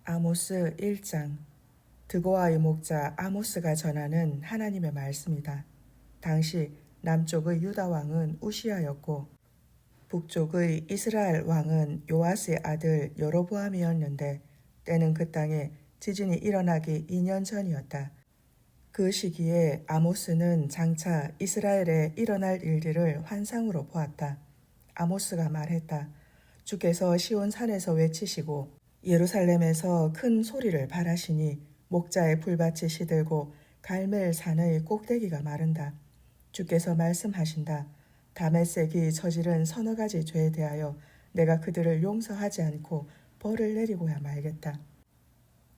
아모스 1장. 드고아의 목자 아모스가 전하는 하나님의 말씀이다. 당시 남쪽의 유다 왕은 우시아였고 북쪽의 이스라엘 왕은 요아스의 아들 여로보암이었는데 때는 그 땅에 지진이 일어나기 2년 전이었다. 그 시기에 아모스는 장차 이스라엘에 일어날 일들을 환상으로 보았다. 아모스가 말했다. 주께서 시온 산에서 외치시고 예루살렘에서 큰 소리를 발하시니 목자의 풀밭이 시들고 갈멜 산의 꼭대기가 마른다. 주께서 말씀하신다. 다메섹이 저지른 서너 가지 죄에 대하여 내가 그들을 용서하지 않고 벌을 내리고야 말겠다.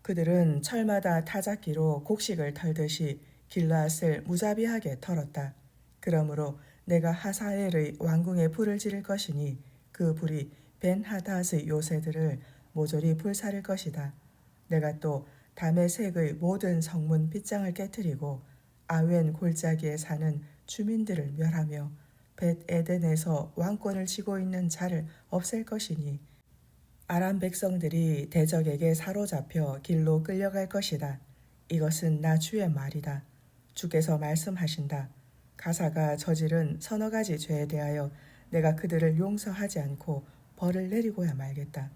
그들은 철마다 타작기로 곡식을 털듯이 길라앗을 무자비하게 털었다. 그러므로 내가 하사엘의 왕궁에 불을 지를 것이니 그 불이 벤하닷의 요새들을 모조리 불사를 것이다. 내가 또 다메섹의 모든 성문 빗장을 깨뜨리고 아웬 골짜기에 사는 주민들을 멸하며 벳 에덴에서 왕권을 쥐고 있는 자를 없앨 것이니 아람 백성들이 대적에게 사로잡혀 길로 끌려갈 것이다. 이것은 나 주의 말이다. 주께서 말씀하신다. 가사가 저지른 서너 가지 죄에 대하여 내가 그들을 용서하지 않고 벌을 내리고야 말겠다.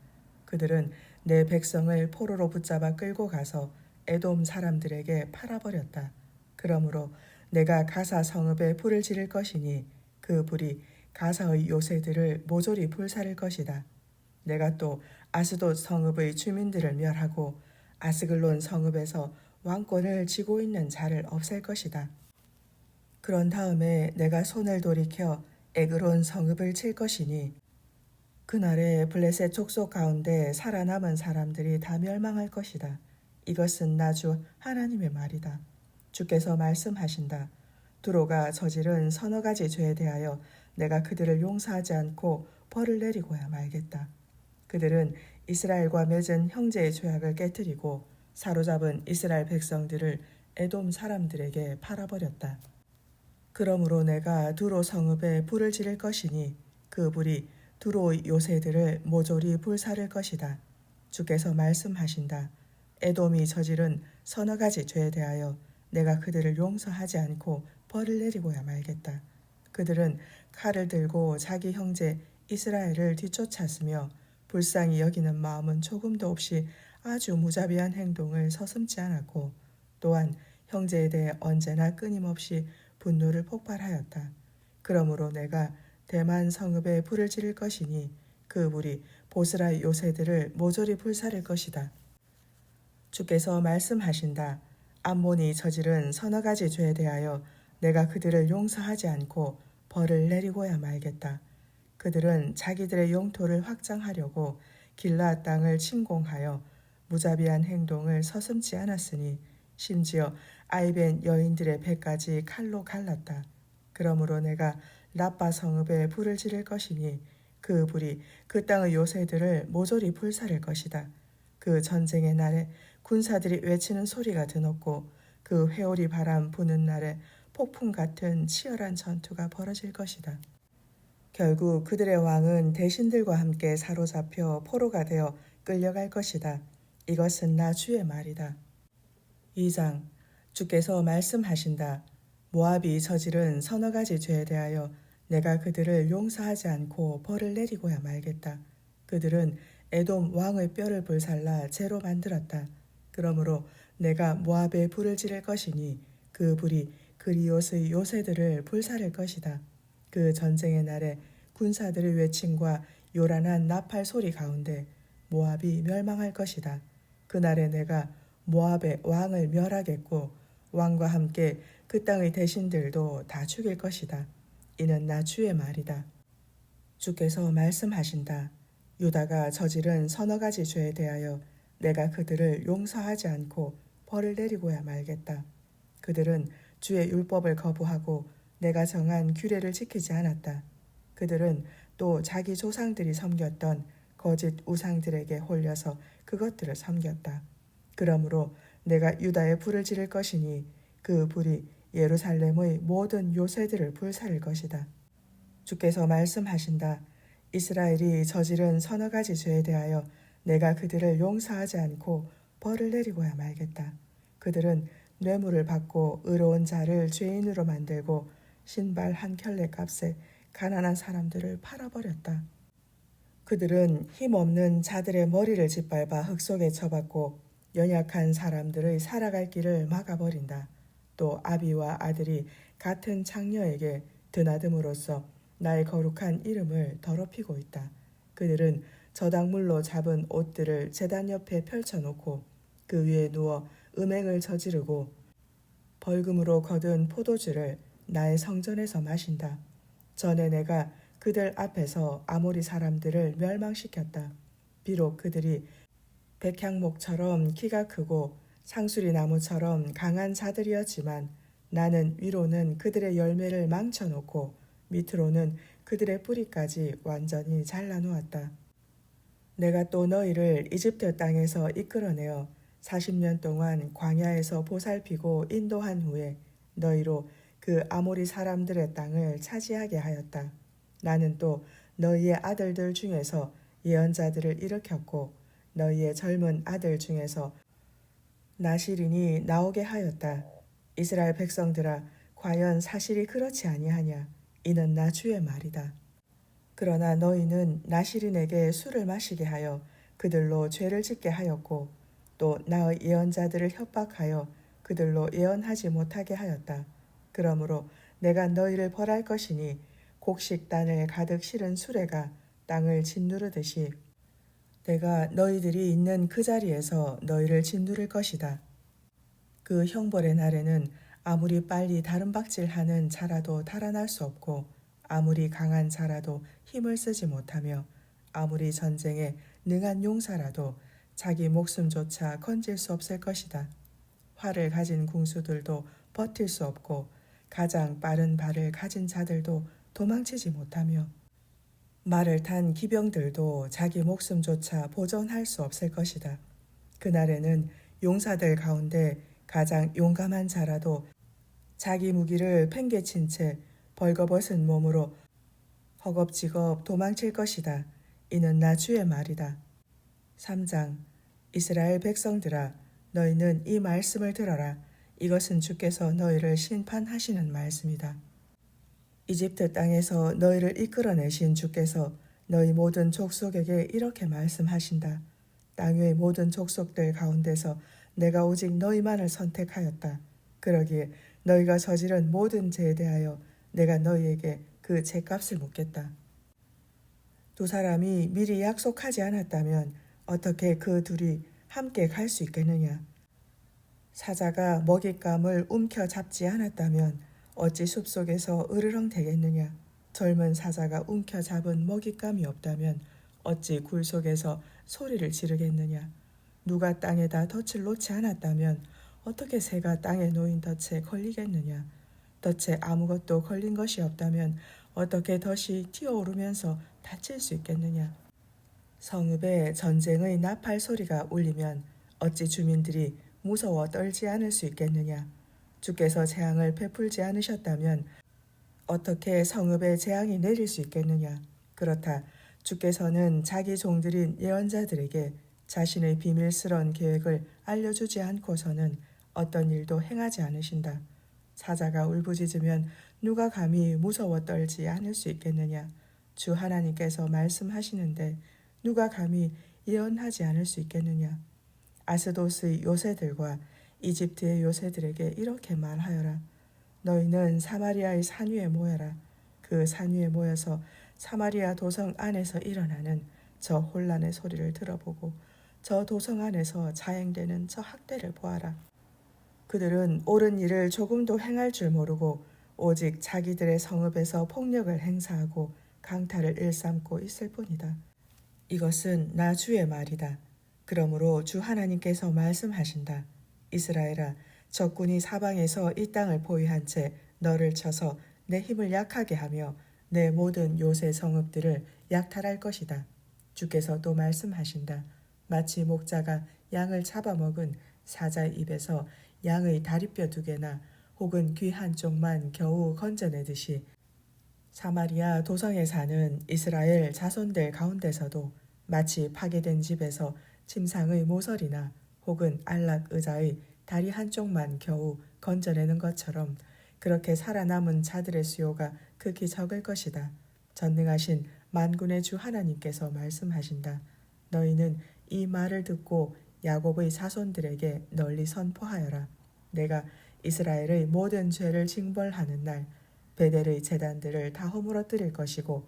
그들은 내 백성을 포로로 붙잡아 끌고 가서 에돔 사람들에게 팔아버렸다. 그러므로 내가 가사 성읍에 불을 지를 것이니 그 불이 가사의 요새들을 모조리 불사를 것이다. 내가 또 아스돗 성읍의 주민들을 멸하고 아스글론 성읍에서 왕권을 쥐고 있는 자를 없앨 것이다. 그런 다음에 내가 손을 돌이켜 에그론 성읍을 칠 것이니 그날에 블레셋 족속 가운데 살아남은 사람들이 다 멸망할 것이다. 이것은 나 주 하나님의 말이다. 주께서 말씀하신다. 두로가 저지른 서너 가지 죄에 대하여 내가 그들을 용서하지 않고 벌을 내리고야 말겠다. 그들은 이스라엘과 맺은 형제의 조약을 깨뜨리고 사로잡은 이스라엘 백성들을 에돔 사람들에게 팔아버렸다. 그러므로 내가 두로 성읍에 불을 지를 것이니 그 불이 두로의 요새들을 모조리 불사를 것이다. 주께서 말씀하신다. 에돔이 저지른 서너 가지 죄에 대하여 내가 그들을 용서하지 않고 벌을 내리고야 말겠다. 그들은 칼을 들고 자기 형제 이스라엘을 뒤쫓았으며 불쌍히 여기는 마음은 조금도 없이 아주 무자비한 행동을 서슴지 않았고 또한 형제에 대해 언제나 끊임없이 분노를 폭발하였다. 그러므로 내가 대만 성읍에 불을 지를 것이니 그 불이 보스라의 요새들을 모조리 불사를 것이다. 주께서 말씀하신다. 암몬이 저지른 서너 가지 죄에 대하여 내가 그들을 용서하지 않고 벌을 내리고야 말겠다. 그들은 자기들의 영토를 확장하려고 길라앗 땅을 침공하여 무자비한 행동을 서슴지 않았으니 심지어 아이벤 여인들의 배까지 칼로 갈랐다. 그러므로 내가 라빠 성읍에 불을 지를 것이니 그 불이 그 땅의 요새들을 모조리 불사를 것이다. 그 전쟁의 날에 군사들이 외치는 소리가 드높고 그 회오리 바람 부는 날에 폭풍 같은 치열한 전투가 벌어질 것이다. 결국 그들의 왕은 대신들과 함께 사로잡혀 포로가 되어 끌려갈 것이다. 이것은 나 주의 말이다. 2장. 주께서 말씀하신다. 모압이 저지른 서너 가지 죄에 대하여 내가 그들을 용서하지 않고 벌을 내리고야 말겠다. 그들은 에돔 왕의 뼈를 불살라 재로 만들었다. 그러므로 내가 모압에 불을 지를 것이니 그 불이 그리옷의 요새들을 불사를 것이다. 그 전쟁의 날에 군사들의 외침과 요란한 나팔 소리 가운데 모압이 멸망할 것이다. 그날에 내가 모압의 왕을 멸하겠고 왕과 함께 그 땅의 대신들도 다 죽일 것이다. 이는 나 주의 말이다. 주께서 말씀하신다. 유다가 저지른 서너 가지 죄에 대하여 내가 그들을 용서하지 않고 벌을 내리고야 말겠다. 그들은 주의 율법을 거부하고 내가 정한 규례를 지키지 않았다. 그들은 또 자기 조상들이 섬겼던 거짓 우상들에게 홀려서 그것들을 섬겼다. 그러므로 내가 유다에 불을 지를 것이니 그 불이 예루살렘의 모든 요새들을 불사를 것이다. 주께서 말씀하신다. 이스라엘이 저지른 서너 가지 죄에 대하여 내가 그들을 용서하지 않고 벌을 내리고야 말겠다. 그들은 뇌물을 받고 의로운 자를 죄인으로 만들고 신발 한 켤레 값에 가난한 사람들을 팔아버렸다. 그들은 힘없는 자들의 머리를 짓밟아 흙 속에 쳐박고 연약한 사람들의 살아갈 길을 막아버린다. 또 아비와 아들이 같은 장녀에게 드나듦으로써 나의 거룩한 이름을 더럽히고 있다. 그들은 저당물로 잡은 옷들을 제단 옆에 펼쳐놓고 그 위에 누워 음행을 저지르고 벌금으로 거둔 포도주를 나의 성전에서 마신다. 전에 내가 그들 앞에서 아모리 사람들을 멸망시켰다. 비록 그들이 백향목처럼 키가 크고 상수리 나무처럼 강한 자들이었지만 나는 위로는 그들의 열매를 망쳐놓고 밑으로는 그들의 뿌리까지 완전히 잘라놓았다. 내가 또 너희를 이집트 땅에서 이끌어내어 40년 동안 광야에서 보살피고 인도한 후에 너희로 그 아모리 사람들의 땅을 차지하게 하였다. 나는 또 너희의 아들들 중에서 예언자들을 일으켰고 너희의 젊은 아들 중에서 나실인이 나오게 하였다. 이스라엘 백성들아, 과연 사실이 그렇지 아니하냐? 이는 나 주의 말이다. 그러나 너희는 나실인에게 술을 마시게 하여 그들로 죄를 짓게 하였고 또 나의 예언자들을 협박하여 그들로 예언하지 못하게 하였다. 그러므로 내가 너희를 벌할 것이니 곡식단을 가득 실은 수레가 땅을 짓누르듯이 내가 너희들이 있는 그 자리에서 너희를 짓누를 것이다. 그 형벌의 날에는 아무리 빨리 다름박질하는 자라도 달아날 수 없고 아무리 강한 자라도 힘을 쓰지 못하며 아무리 전쟁에 능한 용사라도 자기 목숨조차 건질 수 없을 것이다. 활을 가진 궁수들도 버틸 수 없고 가장 빠른 발을 가진 자들도 도망치지 못하며 말을 탄 기병들도 자기 목숨조차 보존할 수 없을 것이다. 그날에는 용사들 가운데 가장 용감한 자라도 자기 무기를 팽개친 채 벌거벗은 몸으로 허겁지겁 도망칠 것이다. 이는 나 주의 말이다. 3장. 이스라엘 백성들아, 너희는 이 말씀을 들어라. 이것은 주께서 너희를 심판하시는 말씀이다. 이집트 땅에서 너희를 이끌어내신 주께서 너희 모든 족속에게 이렇게 말씀하신다. 땅 위의 모든 족속들 가운데서 내가 오직 너희만을 선택하였다. 그러기에 너희가 저지른 모든 죄에 대하여 내가 너희에게 그 죄값을 묻겠다. 두 사람이 미리 약속하지 않았다면 어떻게 그 둘이 함께 갈 수 있겠느냐? 사자가 먹잇감을 움켜잡지 않았다면 어찌 숲속에서 으르렁 대겠느냐? 젊은 사자가 움켜잡은 먹잇감이 없다면 어찌 굴 속에서 소리를 지르겠느냐? 누가 땅에다 덫을 놓지 않았다면 어떻게 새가 땅에 놓인 덫에 걸리겠느냐? 덫에 아무것도 걸린 것이 없다면 어떻게 덫이 튀어오르면서 다칠 수 있겠느냐? 성읍에 전쟁의 나팔 소리가 울리면 어찌 주민들이 무서워 떨지 않을 수 있겠느냐? 주께서 재앙을 베풀지 않으셨다면 어떻게 성읍에 재앙이 내릴 수 있겠느냐? 그렇다. 주께서는 자기 종들인 예언자들에게 자신의 비밀스러운 계획을 알려주지 않고서는 어떤 일도 행하지 않으신다. 사자가 울부짖으면 누가 감히 무서워 떨지 않을 수 있겠느냐? 주 하나님께서 말씀하시는데 누가 감히 예언하지 않을 수 있겠느냐? 아스돗의 요새들과 이집트의 요새들에게 이렇게 말하여라. 너희는 사마리아의 산 위에 모여라. 그 산 위에 모여서 사마리아 도성 안에서 일어나는 저 혼란의 소리를 들어보고 저 도성 안에서 자행되는 저 학대를 보아라. 그들은 옳은 일을 조금도 행할 줄 모르고 오직 자기들의 성읍에서 폭력을 행사하고 강탈을 일삼고 있을 뿐이다. 이것은 나 주의 말이다. 그러므로 주 하나님께서 말씀하신다. 이스라엘아, 적군이 사방에서 이 땅을 포위한 채 너를 쳐서 내 힘을 약하게 하며 내 모든 요새 성읍들을 약탈할 것이다. 주께서 또 말씀하신다. 마치 목자가 양을 잡아먹은 사자의 입에서 양의 다리뼈 2개나 혹은 귀 한쪽만 겨우 건져내듯이 사마리아 도성에 사는 이스라엘 자손들 가운데서도 마치 파괴된 집에서 침상의 모서리나 혹은 안락 의자의 다리 한쪽만 겨우 건져내는 것처럼 그렇게 살아남은 자들의 수요가 극히 적을 것이다. 전능하신 만군의 주 하나님께서 말씀하신다. 너희는 이 말을 듣고 야곱의 자손들에게 널리 선포하여라. 내가 이스라엘의 모든 죄를 징벌하는 날 베델의 제단들을 다 허물어뜨릴 것이고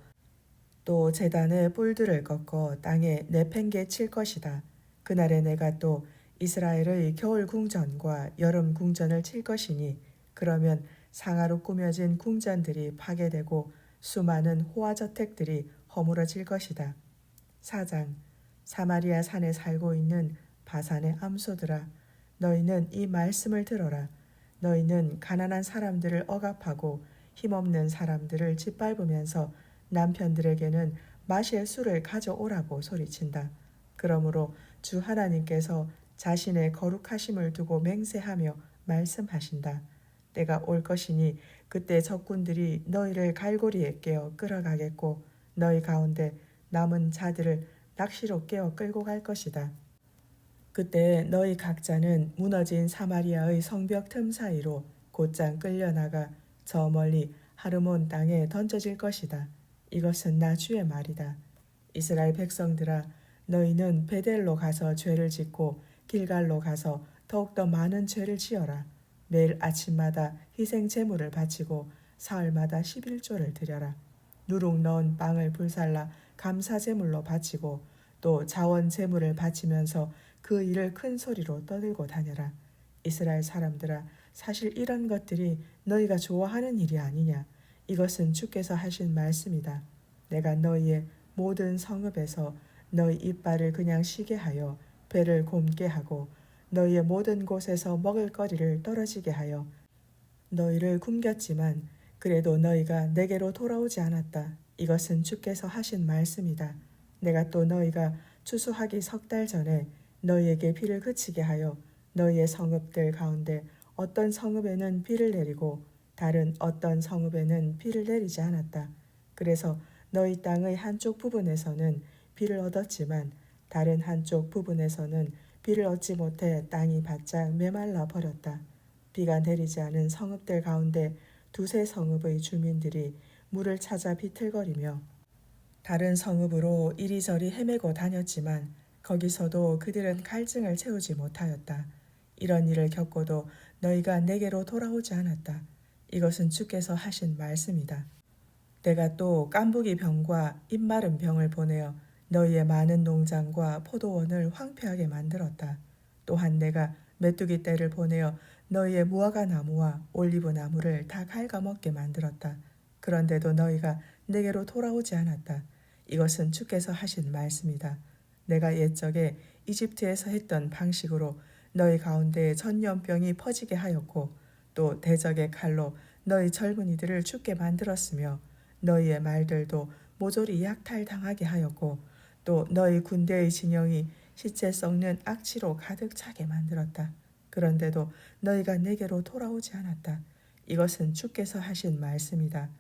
또 제단의 뿔들을 꺾어 땅에 내팽개 칠 것이다. 그날에 내가 또 이스라엘의 겨울 궁전과 여름 궁전을 칠 것이니 그러면 상하로 꾸며진 궁전들이 파괴되고 수많은 호화저택들이 허물어질 것이다. 4장 사마리아 산에 살고 있는 바산의 암소들아 너희는 이 말씀을 들어라. 너희는 가난한 사람들을 억압하고 힘없는 사람들을 짓밟으면서 남편들에게는 마실 술을 가져오라고 소리친다. 그러므로 주 하나님께서 자신의 거룩하심을 두고 맹세하며 말씀하신다. 때가 올 것이니 그때 적군들이 너희를 갈고리에 깨어 끌어가겠고 너희 가운데 남은 자들을 낚시로 깨어 끌고 갈 것이다. 그때 너희 각자는 무너진 사마리아의 성벽 틈 사이로 곧장 끌려나가 저 멀리 하르몬 땅에 던져질 것이다. 이것은 나 주의 말이다. 이스라엘 백성들아 너희는 베델로 가서 죄를 짓고 길갈로 가서 더욱더 많은 죄를 지어라. 매일 아침마다 희생 제물을 바치고 사흘마다 11조를 드려라. 누룩 넣은 빵을 불살라 감사 제물로 바치고 또 자원 제물을 바치면서 그 일을 큰 소리로 떠들고 다녀라. 이스라엘 사람들아 사실 이런 것들이 너희가 좋아하는 일이 아니냐. 이것은 주께서 하신 말씀이다. 내가 너희의 모든 성읍에서 너희 이빨을 그냥 쉬게 하여 배를 곪게 하고 너희의 모든 곳에서 먹을거리를 떨어지게 하여 너희를 굶겼지만 그래도 너희가 내게로 돌아오지 않았다. 이것은 주께서 하신 말씀이다. 내가 또 너희가 추수하기 3달 전에 너희에게 비를 그치게 하여 너희의 성읍들 가운데 어떤 성읍에는 비를 내리고 다른 어떤 성읍에는 비를 내리지 않았다. 그래서 너희 땅의 한쪽 부분에서는 비를 얻었지만 다른 한쪽 부분에서는 비를 얻지 못해 땅이 바짝 메말라 버렸다. 비가 내리지 않은 성읍들 가운데 2-3 성읍의 주민들이 물을 찾아 비틀거리며 다른 성읍으로 이리저리 헤매고 다녔지만 거기서도 그들은 갈증을 채우지 못하였다. 이런 일을 겪고도 너희가 내게로 돌아오지 않았다. 이것은 주께서 하신 말씀이다. 내가 또 깐부기 병과 입마른 병을 보내어 너희의 많은 농장과 포도원을 황폐하게 만들었다. 또한 내가 메뚜기 떼를 보내어 너희의 무화과 나무와 올리브 나무를 다 갉아먹게 만들었다. 그런데도 너희가 내게로 돌아오지 않았다. 이것은 주께서 하신 말씀이다. 내가 옛적에 이집트에서 했던 방식으로 너희 가운데 전염병이 퍼지게 하였고 또 대적의 칼로 너희 젊은이들을 죽게 만들었으며 너희의 말들도 모조리 약탈당하게 하였고 또 너희 군대의 진영이 시체 썩는 악취로 가득 차게 만들었다. 그런데도 너희가 내게로 돌아오지 않았다. 이것은 주께서 하신 말씀이다.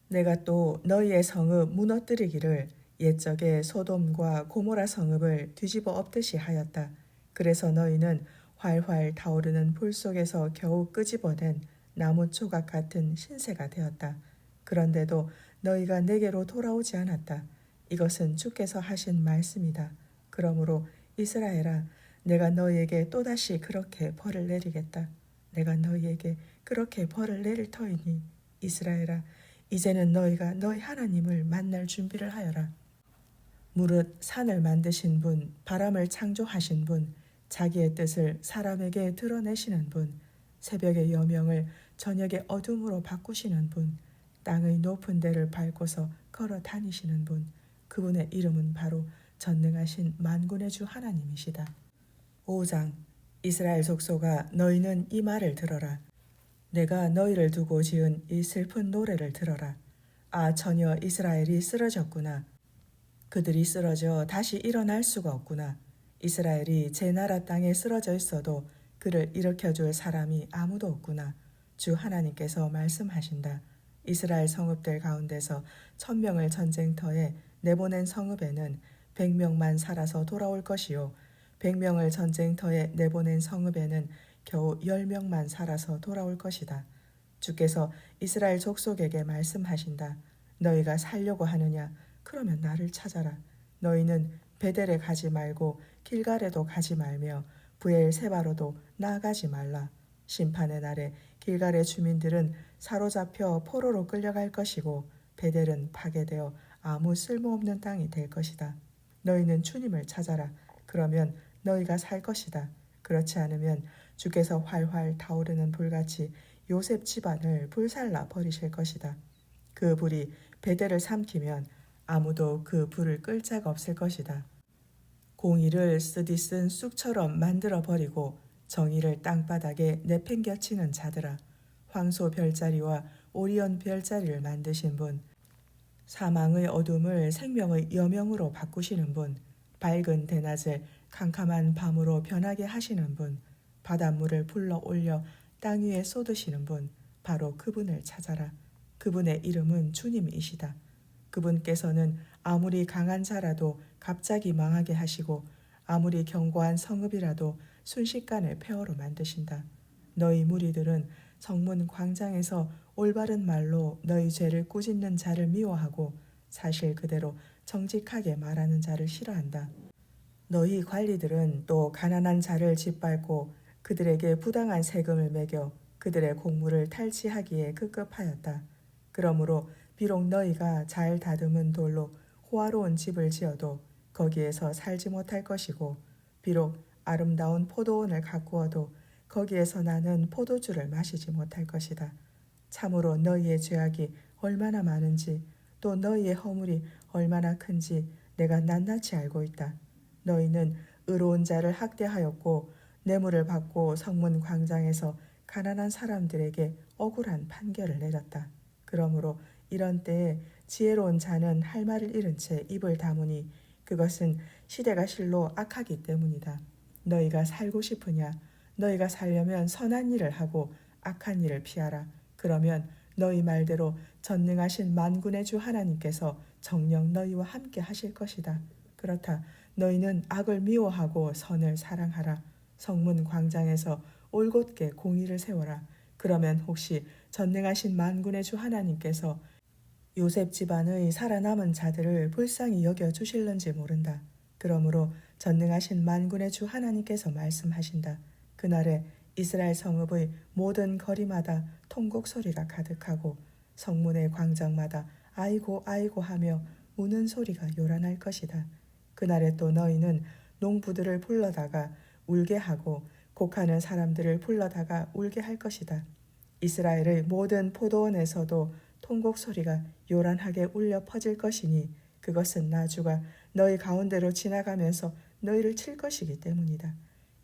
내가 또 너희의 성읍 무너뜨리기를 옛적에 소돔과 고모라 성읍을 뒤집어 엎듯이 하였다. 그래서 너희는 활활 타오르는 불 속에서 겨우 끄집어낸 나무 조각 같은 신세가 되었다. 그런데도 너희가 내게로 돌아오지 않았다. 이것은 주께서 하신 말씀이다. 그러므로 이스라엘아 내가 너희에게 또다시 그렇게 벌을 내리겠다. 내가 너희에게 그렇게 벌을 내릴 터이니 이스라엘아 이제는 너희가 너희 하나님을 만날 준비를 하여라. 무릇 산을 만드신 분, 바람을 창조하신 분, 자기의 뜻을 사람에게 드러내시는 분, 새벽의 여명을 저녁의 어둠으로 바꾸시는 분, 땅의 높은 데를 밟고서 걸어 다니시는 분, 그분의 이름은 바로 전능하신 만군의 주 하나님이시다. 5장 이스라엘 족속아 너희는 이 말을 들어라. 내가 너희를 두고 지은 이 슬픈 노래를 들어라. 아 전혀 이스라엘이 쓰러졌구나. 그들이 쓰러져 다시 일어날 수가 없구나. 이스라엘이 제 나라 땅에 쓰러져 있어도 그를 일으켜줄 사람이 아무도 없구나. 주 하나님께서 말씀하신다. 이스라엘 성읍들 가운데서 1000명을 전쟁터에 내보낸 성읍에는 100명만 살아서 돌아올 것이요 100명을 전쟁터에 내보낸 성읍에는 겨우 10명만 살아서 돌아올 것이다. 주께서 이스라엘 족속에게 말씀하신다. 너희가 살려고 하느냐? 그러면 나를 찾아라. 너희는 베델에 가지 말고 길갈에도 가지 말며 브엘세바로도 나아가지 말라. 심판의 날에 길갈의 주민들은 사로잡혀 포로로 끌려갈 것이고 베델은 파괴되어 아무 쓸모없는 땅이 될 것이다. 너희는 주님을 찾아라. 그러면 너희가 살 것이다. 그렇지 않으면 주께서 활활 타오르는 불같이 요셉 집안을 불살라 버리실 것이다. 그 불이 베델을 삼키면 아무도 그 불을 끌 자가 없을 것이다. 공의를 쓰디쓴 쑥처럼 만들어 버리고 정의를 땅바닥에 내팽겨치는 자들아, 황소 별자리와 오리온 별자리를 만드신 분, 사망의 어둠을 생명의 여명으로 바꾸시는 분, 밝은 대낮을 캄캄한 밤으로 변하게 하시는 분, 바닷물을 불러 올려 땅 위에 쏟으시는 분, 바로 그분을 찾아라. 그분의 이름은 주님이시다. 그분께서는 아무리 강한 자라도 갑자기 망하게 하시고 아무리 견고한 성읍이라도 순식간에 폐허로 만드신다. 너희 무리들은 성문 광장에서 올바른 말로 너희 죄를 꾸짖는 자를 미워하고 사실 그대로 정직하게 말하는 자를 싫어한다. 너희 관리들은 또 가난한 자를 짓밟고 그들에게 부당한 세금을 매겨 그들의 공물을 탈취하기에 급급하였다. 그러므로 비록 너희가 잘 다듬은 돌로 호화로운 집을 지어도 거기에서 살지 못할 것이고 비록 아름다운 포도원을 가꾸어도 거기에서 나는 포도주를 마시지 못할 것이다. 참으로 너희의 죄악이 얼마나 많은지 또 너희의 허물이 얼마나 큰지 내가 낱낱이 알고 있다. 너희는 의로운 자를 학대하였고 뇌물을 받고 성문 광장에서 가난한 사람들에게 억울한 판결을 내렸다. 그러므로 이런 때에 지혜로운 자는 할 말을 잃은 채 입을 다무니 그것은 시대가 실로 악하기 때문이다. 너희가 살고 싶으냐? 너희가 살려면 선한 일을 하고 악한 일을 피하라. 그러면 너희 말대로 전능하신 만군의 주 하나님께서 정녕 너희와 함께 하실 것이다. 그렇다. 너희는 악을 미워하고 선을 사랑하라. 성문 광장에서 올곧게 공의를 세워라. 그러면 혹시 전능하신 만군의 주 하나님께서 요셉 집안의 살아남은 자들을 불쌍히 여겨 주실는지 모른다. 그러므로 전능하신 만군의 주 하나님께서 말씀하신다. 그날에 이스라엘 성읍의 모든 거리마다 통곡 소리가 가득하고 성문의 광장마다 아이고 아이고 하며 우는 소리가 요란할 것이다. 그날에 또 너희는 농부들을 불러다가 울게 하고 곡하는 사람들을 불러다가 울게 할 것이다. 이스라엘의 모든 포도원에서도 통곡 소리가 요란하게 울려 퍼질 것이니 그것은 나 주가 너희 가운데로 지나가면서 너희를 칠 것이기 때문이다.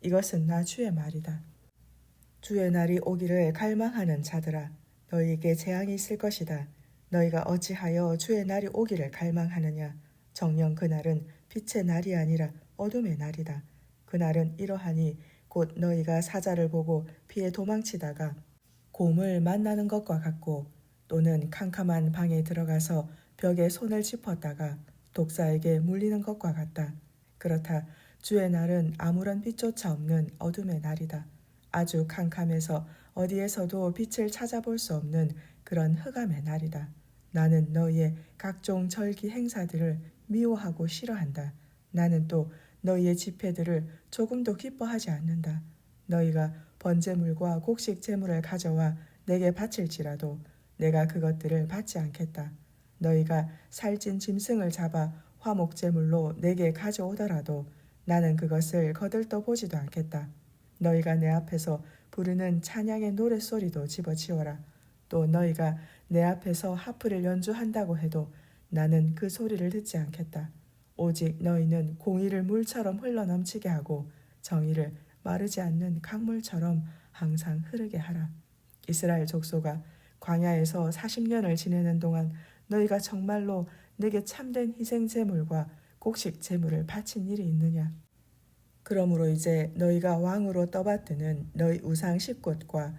이것은 나 주의 말이다. 주의 날이 오기를 갈망하는 자들아, 너희에게 재앙이 있을 것이다. 너희가 어찌하여 주의 날이 오기를 갈망하느냐? 정녕 그날은 빛의 날이 아니라 어둠의 날이다. 그날은 이러하니 곧 너희가 사자를 보고 피해 도망치다가 곰을 만나는 것과 같고 또는 캄캄한 방에 들어가서 벽에 손을 짚었다가 독사에게 물리는 것과 같다. 그렇다. 주의 날은 아무런 빛조차 없는 어둠의 날이다. 아주 캄캄해서 어디에서도 빛을 찾아볼 수 없는 그런 흑암의 날이다. 나는 너희의 각종 절기 행사들을 미워하고 싫어한다. 나는 또 너희의 집회들을 조금도 기뻐하지 않는다. 너희가 번제물과 곡식 제물을 가져와 내게 바칠지라도 내가 그것들을 받지 않겠다. 너희가 살찐 짐승을 잡아 화목제물로 내게 가져오더라도 나는 그것을 거들떠 보지도 않겠다. 너희가 내 앞에서 부르는 찬양의 노랫소리도 집어치워라. 또 너희가 내 앞에서 하프를 연주한다고 해도 나는 그 소리를 듣지 않겠다. 오직 너희는 공의를 물처럼 흘러넘치게 하고 정의를 마르지 않는 강물처럼 항상 흐르게 하라. 이스라엘 족속아, 광야에서 40년을 지내는 동안 너희가 정말로 내게 참된 희생 제물과 곡식 제물을 바친 일이 있느냐? 그러므로 이제 너희가 왕으로 떠받드는 너희 우상 십곳과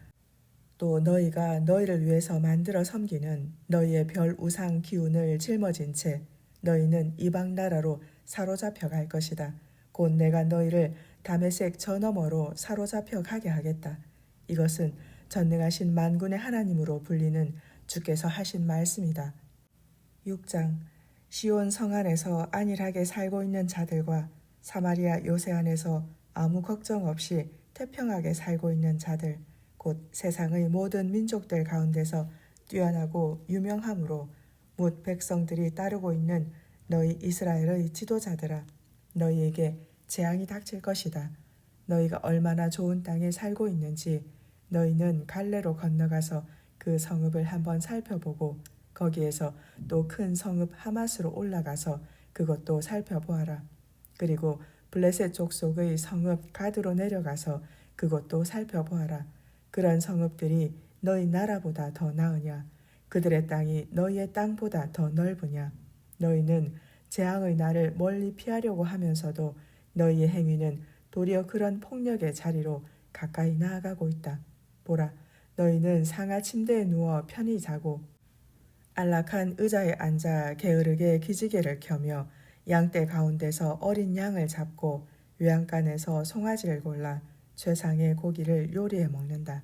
또 너희가 너희를 위해서 만들어 섬기는 너희의 별 우상 기운을 짊어진 채 너희는 이방 나라로 사로잡혀 갈 것이다. 곧 내가 너희를 다메섹 저 너머로 사로잡혀 가게 하겠다. 이것은 전능하신 만군의 하나님으로 불리는 주께서 하신 말씀이다. 6장 시온 성 안에서 안일하게 살고 있는 자들과 사마리아 요새 안에서 아무 걱정 없이 태평하게 살고 있는 자들, 곧 세상의 모든 민족들 가운데서 뛰어나고 유명함으로 뭇 백성들이 따르고 있는 너희 이스라엘의 지도자들아, 너희에게 재앙이 닥칠 것이다. 너희가 얼마나 좋은 땅에 살고 있는지 너희는 갈래로 건너가서 그 성읍을 한번 살펴보고 거기에서 또 큰 성읍 하맛으로 올라가서 그것도 살펴보아라. 그리고 블레셋 족속의 성읍 가드로 내려가서 그것도 살펴보아라. 그런 성읍들이 너희 나라보다 더 나으냐? 그들의 땅이 너희의 땅보다 더 넓으냐? 너희는 재앙의 날을 멀리 피하려고 하면서도 너희의 행위는 도리어 그런 폭력의 자리로 가까이 나아가고 있다. 보라, 너희는 상하 침대에 누워 편히 자고 안락한 의자에 앉아 게으르게 기지개를 켜며 양떼 가운데서 어린 양을 잡고 외양간에서 송아지를 골라 최상의 고기를 요리해 먹는다.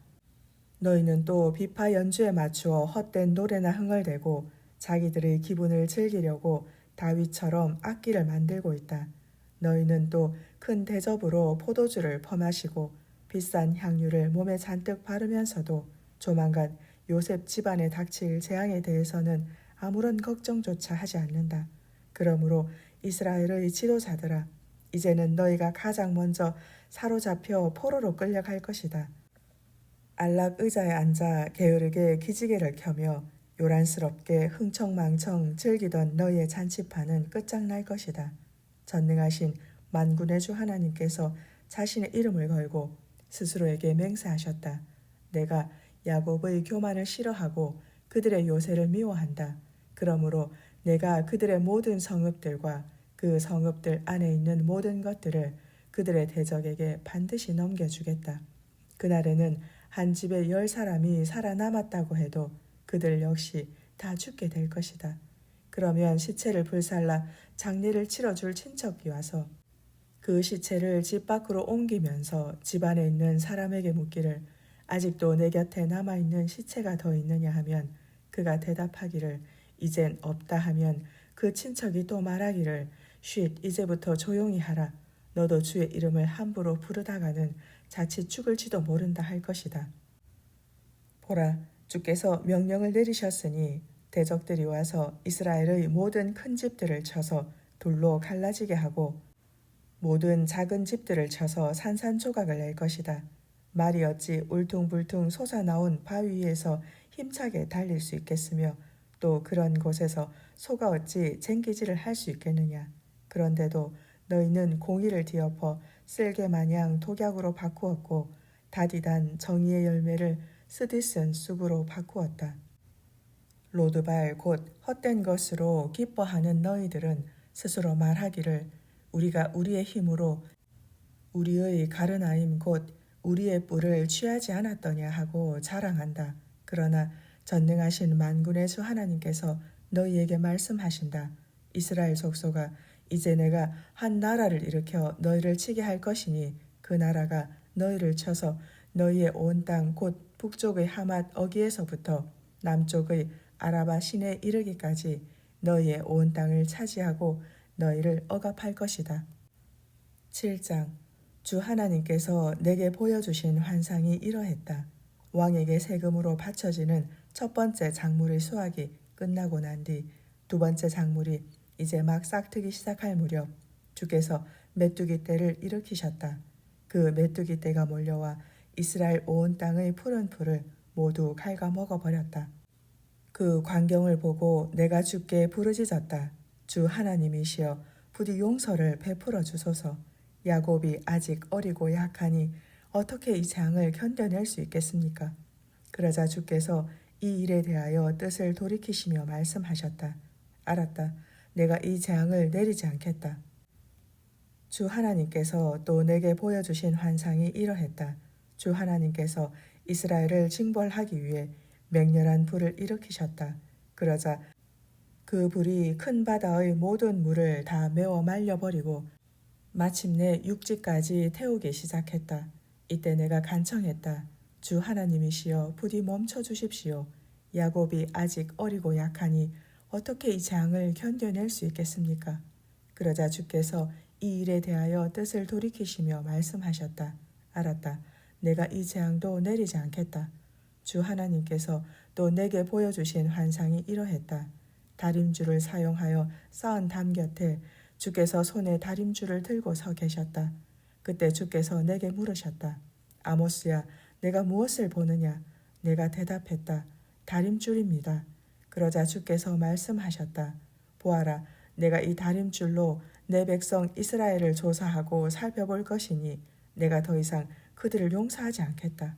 너희는 또 비파 연주에 맞추어 헛된 노래나 흥얼대고 자기들의 기분을 즐기려고 다윗처럼 악기를 만들고 있다. 너희는 또 큰 대접으로 포도주를 퍼마시고 비싼 향유를 몸에 잔뜩 바르면서도 조만간 요셉 집안에 닥칠 재앙에 대해서는 아무런 걱정조차 하지 않는다. 그러므로 이스라엘의 지도자들아, 이제는 너희가 가장 먼저 사로잡혀 포로로 끌려갈 것이다. 안락 의자에 앉아 게으르게 기지개를 켜며 요란스럽게 흥청망청 즐기던 너희의 잔치판은 끝장날 것이다. 전능하신 만군의 주 하나님께서 자신의 이름을 걸고 스스로에게 맹세하셨다. 내가 야곱의 교만을 싫어하고 그들의 요새를 미워한다. 그러므로 내가 그들의 모든 성읍들과 그 성읍들 안에 있는 모든 것들을 그들의 대적에게 반드시 넘겨주겠다. 그날에는 한 집에 10사람이 살아남았다고 해도 그들 역시 다 죽게 될 것이다. 그러면 시체를 불살라 장례를 치러줄 친척이 와서 그 시체를 집 밖으로 옮기면서 집 안에 있는 사람에게 묻기를 아직도 내 곁에 남아있는 시체가 더 있느냐 하면 그가 대답하기를 이젠 없다 하면 그 친척이 또 말하기를 쉿 이제부터 조용히 하라. 너도 주의 이름을 함부로 부르다가는 자칫 죽을지도 모른다 할 것이다. 보라, 주께서 명령을 내리셨으니 대적들이 와서 이스라엘의 모든 큰 집들을 쳐서 돌로 갈라지게 하고 모든 작은 집들을 쳐서 산산조각을 낼 것이다. 말이 어찌 울퉁불퉁 솟아나온 바위 위에서 힘차게 달릴 수 있겠으며 또 그런 곳에서 소가 어찌 쟁기질을 할 수 있겠느냐. 그런데도 너희는 공의를 뒤엎어 쓸개 마냥 독약으로 바꾸었고 다디단 정의의 열매를 쓰디쓴 쑥으로 바꾸었다. 로드발 곧 헛된 것으로 기뻐하는 너희들은 스스로 말하기를 우리가 우리의 힘으로 우리의 가르나임 곧 우리의 뿔을 취하지 않았더냐 하고 자랑한다. 그러나 전능하신 만군의 주 하나님께서 너희에게 말씀하신다. 이스라엘 족속아, 이제 내가 한 나라를 일으켜 너희를 치게 할 것이니 그 나라가 너희를 쳐서 너희의 온 땅 곧 북쪽의 하맛 어기에서부터 남쪽의 아라바 시내 이르기까지 너희의 온 땅을 차지하고 너희를 억압할 것이다. 7장 주 하나님께서 내게 보여주신 환상이 이러했다. 왕에게 세금으로 바쳐지는 첫 번째 작물의 수확이 끝나고 난 뒤 두 번째 작물이 이제 막 싹트기 시작할 무렵 주께서 메뚜기 떼를 일으키셨다. 그 메뚜기 떼가 몰려와 이스라엘 온 땅의 푸른 풀을 모두 갉아먹어버렸다. 그 광경을 보고 내가 주께 부르짖었다. 주 하나님이시여 부디 용서를 베풀어 주소서. 야곱이 아직 어리고 약하니 어떻게 이 재앙을 견뎌낼 수 있겠습니까? 그러자 주께서 이 일에 대하여 뜻을 돌이키시며 말씀하셨다. 알았다. 내가 이 재앙을 내리지 않겠다. 주 하나님께서 또 내게 보여주신 환상이 이러했다. 주 하나님께서 이스라엘을 징벌하기 위해 맹렬한 불을 일으키셨다. 그러자 그 불이 큰 바다의 모든 물을 다 메워 말려버리고 마침내 육지까지 태우기 시작했다. 이때 내가 간청했다. 주 하나님이시여 부디 멈춰 주십시오. 야곱이 아직 어리고 약하니 어떻게 이 재앙을 견뎌낼 수 있겠습니까? 그러자 주께서 이 일에 대하여 뜻을 돌이키시며 말씀하셨다. 알았다. 내가 이 재앙도 내리지 않겠다. 주 하나님께서 또 내게 보여주신 환상이 이러했다. 다림줄을 사용하여 쌓은 담 곁에 주께서 손에 다림줄을 들고 서 계셨다. 그때 주께서 내게 물으셨다. 아모스야, 내가 무엇을 보느냐? 내가 대답했다. 다림줄입니다. 그러자 주께서 말씀하셨다. 보아라, 내가 이 다림줄로 내 백성 이스라엘을 조사하고 살펴볼 것이니 내가 더 이상 그들을 용서하지 않겠다.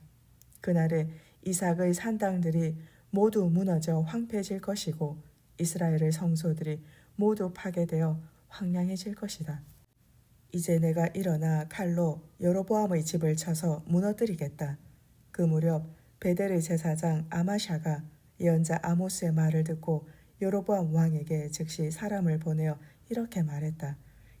그날에 이삭의 산당들이 모두 무너져 황폐해질 것이고 이스라엘의 성소들이 모두 파괴되어 황량해질 것이다. 이제 내가 일어나 칼로 여로보암의 집을 쳐서 무너뜨리겠다. 그 무렵 베델의 제사장 아마샤가 예언자 아모스의 말을 듣고 여로보암 왕에게 즉시 사람을 보내어 이렇게 말했다.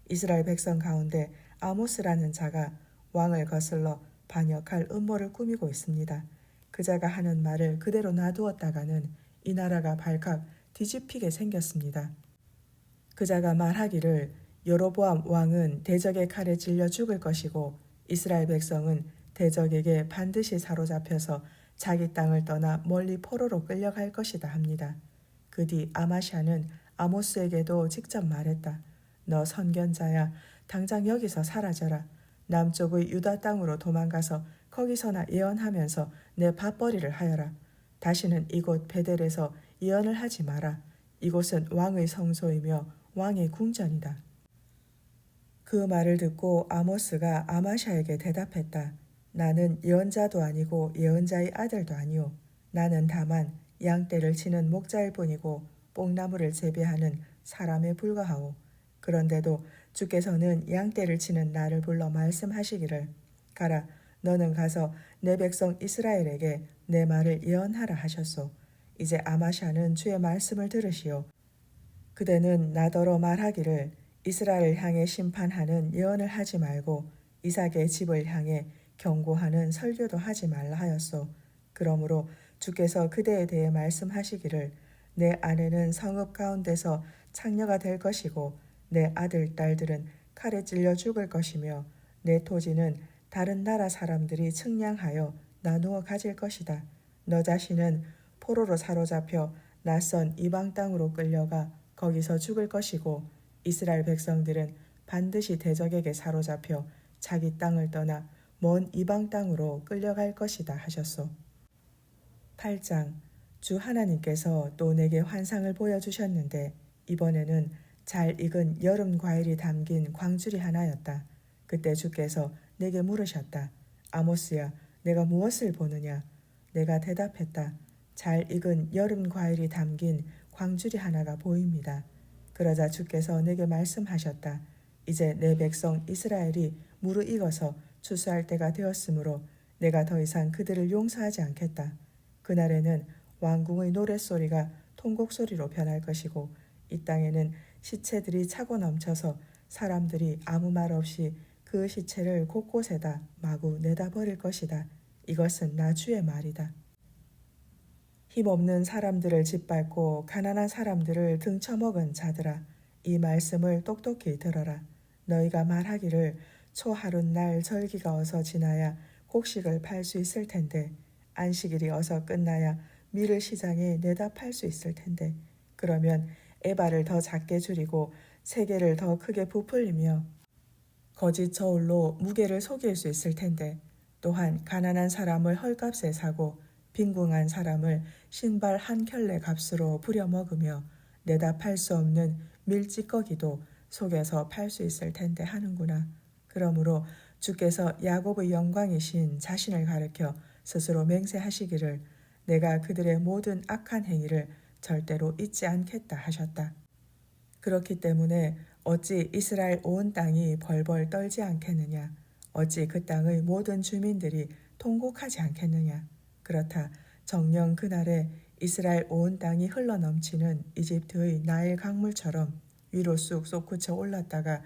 이스라엘 백성 가운데 아모스라는 자가 왕을 거슬러 반역할 음모를 꾸미고 있습니다. 그 자가 하는 말을 그대로 놔두었다가는 이 나라가 발칵 뒤집히게 생겼습니다. 그 자가 말하기를 여로보암 왕은 대적의 칼에 찔려 죽을 것이고 이스라엘 백성은 대적에게 반드시 사로잡혀서 자기 땅을 떠나 멀리 포로로 끌려갈 것이다 합니다. 그 뒤 아마샤는 아모스에게도 직접 말했다. 너 선견자야, 당장 여기서 사라져라. 남쪽의 유다 땅으로 도망가서 거기서나 예언하면서 내 밥벌이를 하여라. 다시는 이곳 베델에서 예언을 하지 마라. 이곳은 왕의 성소이며 왕의 궁전이다. 그 말을 듣고 아모스가 아마샤에게 대답했다. 나는 예언자도 아니고 예언자의 아들도 아니오. 나는 다만 양떼를 치는 목자일 뿐이고 뽕나무를 재배하는 사람에 불과하오. 그런데도 주께서는 양떼를 치는 나를 불러 말씀하시기를 가라, 너는 가서 내 백성 이스라엘에게 내 말을 예언하라 하셨소. 이제 아마샤는 주의 말씀을 들으시오. 그대는 나더러 말하기를 이스라엘을 향해 심판하는 예언을 하지 말고 이삭의 집을 향해 경고하는 설교도 하지 말라 하였소. 그러므로 주께서 그대에 대해 말씀하시기를 내 아내는 성읍 가운데서 창녀가 될 것이고 내 아들, 딸들은 칼에 찔려 죽을 것이며 내 토지는 다른 나라 사람들이 측량하여 나누어 가질 것이다. 너 자신은 포로로 사로잡혀 낯선 이방 땅으로 끌려가 거기서 죽을 것이고 이스라엘 백성들은 반드시 대적에게 사로잡혀 자기 땅을 떠나 먼 이방 땅으로 끌려갈 것이다 하셨소. 8장. 주 하나님께서 또 내게 환상을 보여주셨는데 이번에는 잘 익은 여름 과일이 담긴 광주리 하나였다. 그때 주께서 내게 물으셨다. 아모스야, 내가 무엇을 보느냐? 내가 대답했다. 잘 익은 여름 과일이 담긴 광주리 하나가 보입니다. 그러자 주께서 내게 말씀하셨다. 이제 내 백성 이스라엘이 무르익어서 추수할 때가 되었으므로 내가 더 이상 그들을 용서하지 않겠다. 그날에는 왕궁의 노랫소리가 통곡소리로 변할 것이고 이 땅에는 시체들이 차고 넘쳐서 사람들이 아무 말 없이 그 시체를 곳곳에다 마구 내다 버릴 것이다. 이것은 나 주의 말이다. 힘없는 사람들을 짓밟고 가난한 사람들을 등쳐먹은 자들아, 이 말씀을 똑똑히 들어라. 너희가 말하기를 초하룻날 절기가 어서 지나야 곡식을 팔 수 있을 텐데 안식일이 어서 끝나야 밀을 시장에 내다 팔 수 있을 텐데 그러면 에바를 더 작게 줄이고 세계를 더 크게 부풀리며 거짓 저울로 무게를 속일 수 있을 텐데 또한 가난한 사람을 헐값에 사고 빈궁한 사람을 신발 한 켤레 값으로 부려먹으며 내다 팔 수 없는 밀찌꺼기도 속여서 팔 수 있을 텐데 하는구나. 그러므로 주께서 야곱의 영광이신 자신을 가리켜 스스로 맹세하시기를 내가 그들의 모든 악한 행위를 절대로 잊지 않겠다 하셨다. 그렇기 때문에 어찌 이스라엘 온 땅이 벌벌 떨지 않겠느냐? 어찌 그 땅의 모든 주민들이 통곡하지 않겠느냐? 그렇다. 정녕 그날에 이스라엘 온 땅이 흘러넘치는 이집트의 나일 강물처럼 위로 쑥 솟구쳐 올랐다가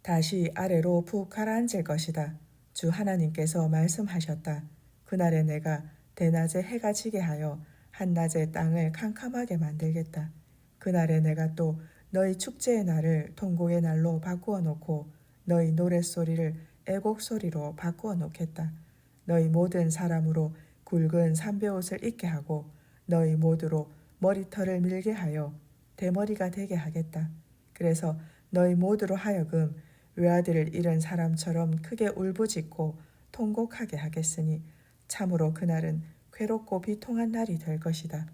다시 아래로 푹 가라앉을 것이다. 주 하나님께서 말씀하셨다. 그날에 내가 대낮에 해가 지게 하여 한낮에 땅을 캄캄하게 만들겠다. 그날에 내가 또 너희 축제의 날을 통곡의 날로 바꾸어 놓고 너희 노랫소리를 애곡소리로 바꾸어 놓겠다. 너희 모든 사람으로 굵은 삼배옷을 입게 하고 너희 모두로 머리털을 밀게 하여 대머리가 되게 하겠다. 그래서 너희 모두로 하여금 외아들을 잃은 사람처럼 크게 울부짖고 통곡하게 하겠으니 참으로 그날은 괴롭고 비통한 날이 될 것이다.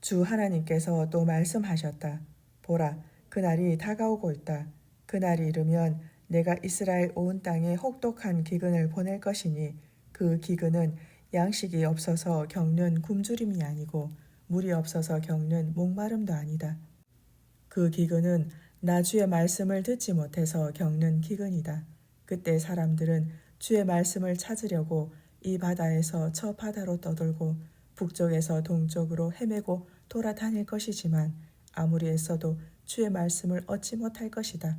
주 하나님께서 또 말씀하셨다. 보라, 그날이 다가오고 있다. 그날이 이르면 내가 이스라엘 온 땅에 혹독한 기근을 보낼 것이니 그 기근은 양식이 없어서 겪는 굶주림이 아니고 물이 없어서 겪는 목마름도 아니다. 그 기근은 나 주의 말씀을 듣지 못해서 겪는 기근이다. 그때 사람들은 주의 말씀을 찾으려고 이 바다에서 저 바다로 떠돌고 북쪽에서 동쪽으로 헤매고 돌아다닐 것이지만 아무리 애써도 주의 말씀을 얻지 못할 것이다.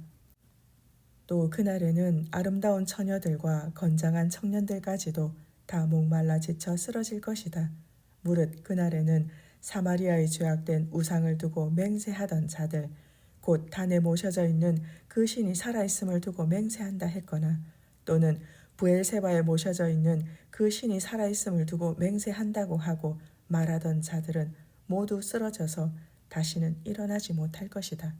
또 그날에는 아름다운 처녀들과 건장한 청년들까지도 다 목말라 지쳐 쓰러질 것이다. 무릇 그날에는 사마리아의 죄악된 우상을 두고 맹세하던 자들 곧 단에 모셔져 있는 그 신이 살아있음을 두고 맹세한다 했거나 또는 부엘세바에 모셔져 있는 그 신이 살아있음을 두고 맹세한다고 하고 말하던 자들은 모두 쓰러져서 다시는 일어나지 못할 것이다.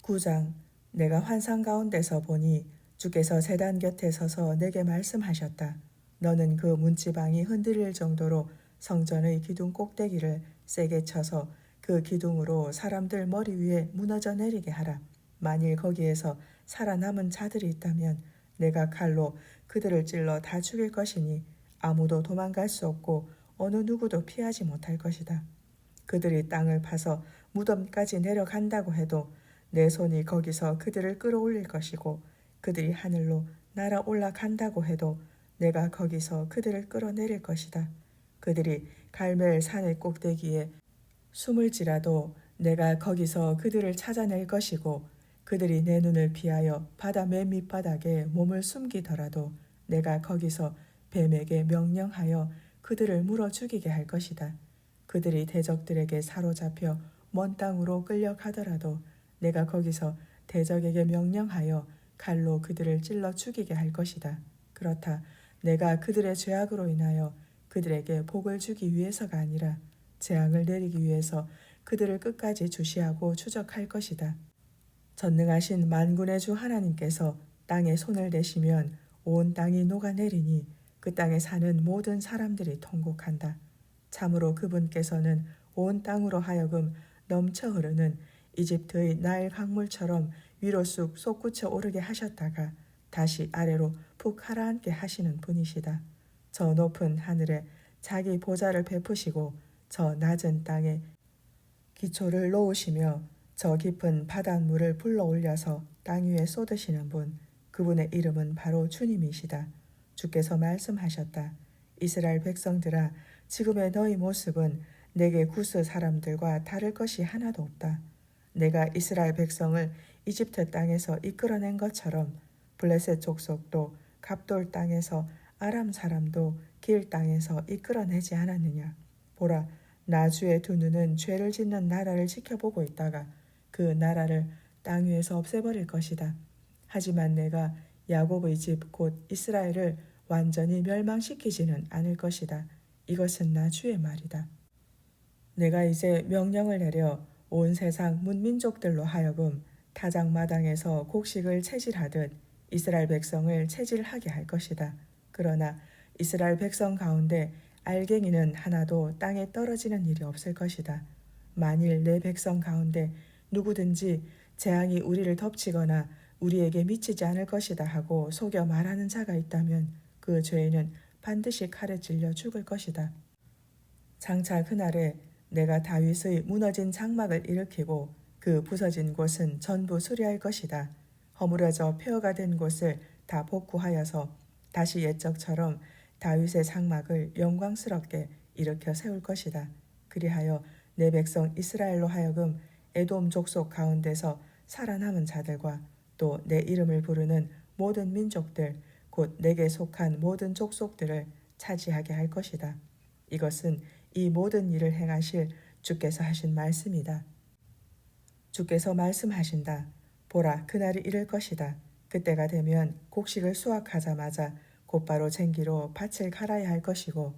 9장. 내가 환상 가운데서 보니 주께서 제단 곁에 서서 내게 말씀하셨다. 너는 그 문지방이 흔들릴 정도로 성전의 기둥 꼭대기를 세게 쳐서 그 기둥으로 사람들 머리 위에 무너져 내리게 하라. 만일 거기에서 살아남은 자들이 있다면 내가 칼로 그들을 찔러 다 죽일 것이니 아무도 도망갈 수 없고 어느 누구도 피하지 못할 것이다. 그들이 땅을 파서 무덤까지 내려간다고 해도 내 손이 거기서 그들을 끌어올릴 것이고 그들이 하늘로 날아 올라간다고 해도 내가 거기서 그들을 끌어내릴 것이다. 그들이 갈멜 산의 꼭대기에 숨을지라도 내가 거기서 그들을 찾아낼 것이고 그들이 내 눈을 피하여 바다 맨 밑바닥에 몸을 숨기더라도 내가 거기서 뱀에게 명령하여 그들을 물어 죽이게 할 것이다. 그들이 대적들에게 사로잡혀 먼 땅으로 끌려가더라도 내가 거기서 대적에게 명령하여 칼로 그들을 찔러 죽이게 할 것이다. 그렇다. 내가 그들의 죄악으로 인하여 그들에게 복을 주기 위해서가 아니라 재앙을 내리기 위해서 그들을 끝까지 주시하고 추적할 것이다. 전능하신 만군의 주 하나님께서 땅에 손을 대시면 온 땅이 녹아내리니 그 땅에 사는 모든 사람들이 통곡한다. 참으로 그분께서는 온 땅으로 하여금 넘쳐 흐르는 이집트의 나일 강물처럼 위로 쑥 솟구쳐 오르게 하셨다가 다시 아래로 푹 가라앉게 하시는 분이시다. 저 높은 하늘에 자기 보좌를 베푸시고 저 낮은 땅에 기초를 놓으시며 저 깊은 바닷물을 불러올려서 땅 위에 쏟으시는 분, 그분의 이름은 바로 주님이시다. 주께서 말씀하셨다. 이스라엘 백성들아, 지금의 너희 모습은 내게 구스 사람들과 다를 것이 하나도 없다. 내가 이스라엘 백성을 이집트 땅에서 이끌어낸 것처럼 블레셋 족속도 갑돌 땅에서 아람 사람도 길 땅에서 이끌어내지 않았느냐. 보라, 나 주의 두 눈은 죄를 짓는 나라를 지켜보고 있다가 그 나라를 땅 위에서 없애버릴 것이다. 하지만 내가 야곱의 집 곧 이스라엘을 완전히 멸망시키지는 않을 것이다. 이것은 나 주의 말이다. 내가 이제 명령을 내려 온 세상 문민족들로 하여금 타작마당에서 곡식을 채질하듯 이스라엘 백성을 채질하게 할 것이다. 그러나 이스라엘 백성 가운데 알갱이는 하나도 땅에 떨어지는 일이 없을 것이다. 만일 내 백성 가운데 누구든지 재앙이 우리를 덮치거나 우리에게 미치지 않을 것이다 하고 속여 말하는 자가 있다면 그 죄인은 반드시 칼에 찔려 죽을 것이다. 장차 그날에 내가 다윗의 무너진 장막을 일으키고 그 부서진 곳은 전부 수리할 것이다. 허물어져 폐허가 된 곳을 다 복구하여서 다시 옛적처럼 다윗의 장막을 영광스럽게 일으켜 세울 것이다. 그리하여 내 백성 이스라엘로 하여금 에돔 족속 가운데서 살아남은 자들과 또 내 이름을 부르는 모든 민족들 곧 내게 속한 모든 족속들을 차지하게 할 것이다. 이것은 이 모든 일을 행하실 주께서 하신 말씀이다. 주께서 말씀하신다. 보라, 그날이 이를 것이다. 그때가 되면 곡식을 수확하자마자 곧바로 쟁기로 밭을 갈아야 할 것이고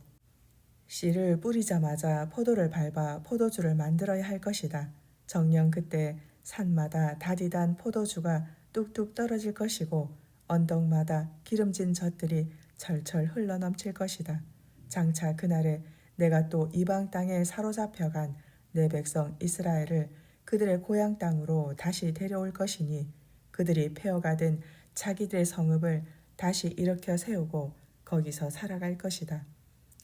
씨를 뿌리자마자 포도를 밟아 포도주를 만들어야 할 것이다. 정녕 그때 산마다 다디단 포도주가 뚝뚝 떨어질 것이고 언덕마다 기름진 젖들이 철철 흘러넘칠 것이다. 장차 그날에 내가 또 이방 땅에 사로잡혀간 내 백성 이스라엘을 그들의 고향 땅으로 다시 데려올 것이니 그들이 폐허가 된 자기들의 성읍을 다시 일으켜 세우고 거기서 살아갈 것이다.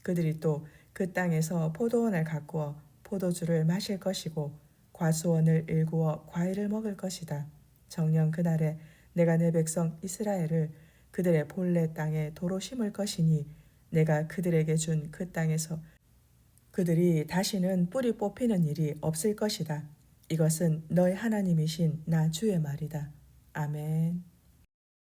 그들이 또 그 땅에서 포도원을 가꾸어 포도주를 마실 것이고 과수원을 일구어 과일을 먹을 것이다. 정녕 그날에 내가 내 백성 이스라엘을 그들의 본래 땅에 도로 심을 것이니 내가 그들에게 준 그 땅에서 그들이 다시는 뿌리 뽑히는 일이 없을 것이다. 이것은 너희 하나님이신 나 주의 말이다. 아멘.